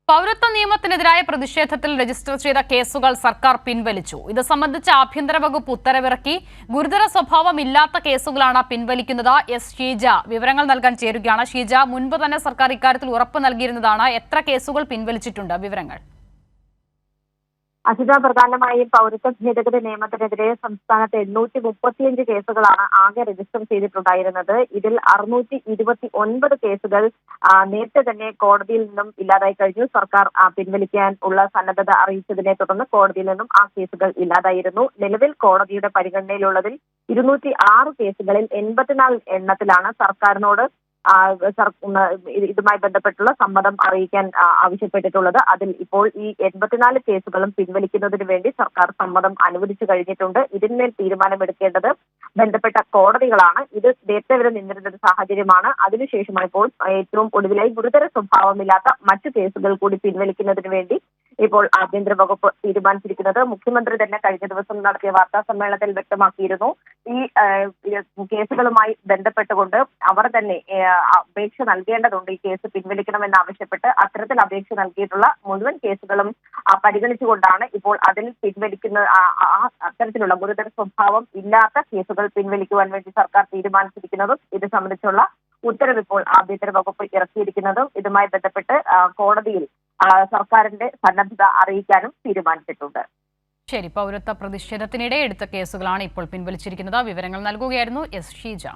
പൗരത്വ നിയമത്തിനെതിരായ പ്രതിഷേധത്തിൽ രജിസ്റ്റർ ചെയ്ത കേസുകൾ സർക്കാർ പിൻവലിച്ചു. ഇത് സംബന്ധിച്ച് ആഭ്യന്തര വകുപ്പ് ഉത്തരവിറക്കി. ഗുരുതര സ്വഭാവമില്ലാത്ത കേസുകളാണ് പിൻവലിക്കുന്നത്. എസ് ഷീജ വിവരങ്ങൾ നൽകാൻ ചേരുകയാണ്. ഷീജ, മുൻപ് തന്നെ സർക്കാർ ഇക്കാര്യത്തിൽ ഉറപ്പ് നൽകിയിരുന്നതാണ്. എത്ര കേസുകൾ പിൻവലിച്ചിട്ടുണ്ട്? വിവരങ്ങൾ. അജിത, പ്രധാനമായും പൗരത്വ ഭേദഗതി നിയമത്തിനെതിരെ സംസ്ഥാനത്ത് 835 കേസുകളാണ് ആകെ രജിസ്റ്റർ ചെയ്തിട്ടുണ്ടായിരുന്നത്. ഇതിൽ 629 കേസുകൾ നേരത്തെ തന്നെ കോടതിയിൽ നിന്നും ഇല്ലാതായി കഴിഞ്ഞു. സർക്കാർ പിൻവലിക്കാൻ ഉള്ള സന്നദ്ധത അറിയിച്ചതിനെ തുടർന്ന് കോടതിയിൽ നിന്നും ആ കേസുകൾ ഇല്ലാതായിരുന്നു. നിലവിൽ കോടതിയുടെ പരിഗണനയിലുള്ളതിൽ 206 കേസുകളിൽ 84 എണ്ണത്തിലാണ് സർക്കാരിനോട് ഇതുമായി ബന്ധപ്പെട്ടുള്ള സമ്മതം അറിയിക്കാൻ ആവശ്യപ്പെട്ടിട്ടുള്ളത്. അതിൽ ഇപ്പോൾ ഈ 84 കേസുകളും പിൻവലിക്കുന്നതിന് വേണ്ടി സർക്കാർ സമ്മതം അനുവദിച്ചു കഴിഞ്ഞിട്ടുണ്ട്. ഇതിന്മേൽ തീരുമാനമെടുക്കേണ്ടത് ബന്ധപ്പെട്ട കോടതികളാണ്. ഇത് നേരത്തെ വരെ നിന്നിരുന്ന ഒരു സാഹചര്യമാണ്. അതിനുശേഷമാണ് ഇപ്പോൾ ഏറ്റവും ഒടുവിലായി ഗുരുതര സ്വഭാവമില്ലാത്ത മറ്റു കേസുകൾ കൂടി പിൻവലിക്കുന്നതിന് വേണ്ടി ഇപ്പോൾ ആഭ്യന്തര വകുപ്പ് തീരുമാനിച്ചിരിക്കുന്നത്. മുഖ്യമന്ത്രി തന്നെ കഴിഞ്ഞ ദിവസം നടത്തിയ വാർത്താ സമ്മേളനത്തിൽ വ്യക്തമാക്കിയിരുന്നു, ഈ കേസുകളുമായി ബന്ധപ്പെട്ടുകൊണ്ട് അവർ തന്നെ അപേക്ഷ നൽകേണ്ടതുണ്ട്. ഈ കേസ് പിൻവലിക്കണമെന്നാവശ്യപ്പെട്ട് അത്തരത്തിൽ അപേക്ഷ നൽകിയിട്ടുള്ള മുഴുവൻ കേസുകളും പരിഗണിച്ചുകൊണ്ടാണ് ഇപ്പോൾ അതിൽ പിൻവലിക്കുന്ന അത്തരത്തിലുള്ള ഗുരുതര സ്വഭാവം ഇല്ലാത്ത കേസുകൾ പിൻവലിക്കുവാൻ വേണ്ടി സർക്കാർ തീരുമാനിച്ചിരിക്കുന്നതും ഇത് സംബന്ധിച്ചുള്ള ഉത്തരവ് ഇപ്പോൾ ആഭ്യന്തര വകുപ്പ് ഇറക്കിയിരിക്കുന്നതും ഇതുമായി ബന്ധപ്പെട്ട് കോടതിയിൽ സർക്കാരിന്റെ സന്നദ്ധത അറിയിക്കാനും തീരുമാനിച്ചിട്ടുണ്ട്. ശരി, പൗരത്വ പ്രതിഷേധത്തിനിടെ എടുത്ത കേസുകളാണ് ഇപ്പോൾ പിൻവലിച്ചിരിക്കുന്നത്. വിവരങ്ങൾ നൽകുകയായിരുന്നു എസ് ഷീജ.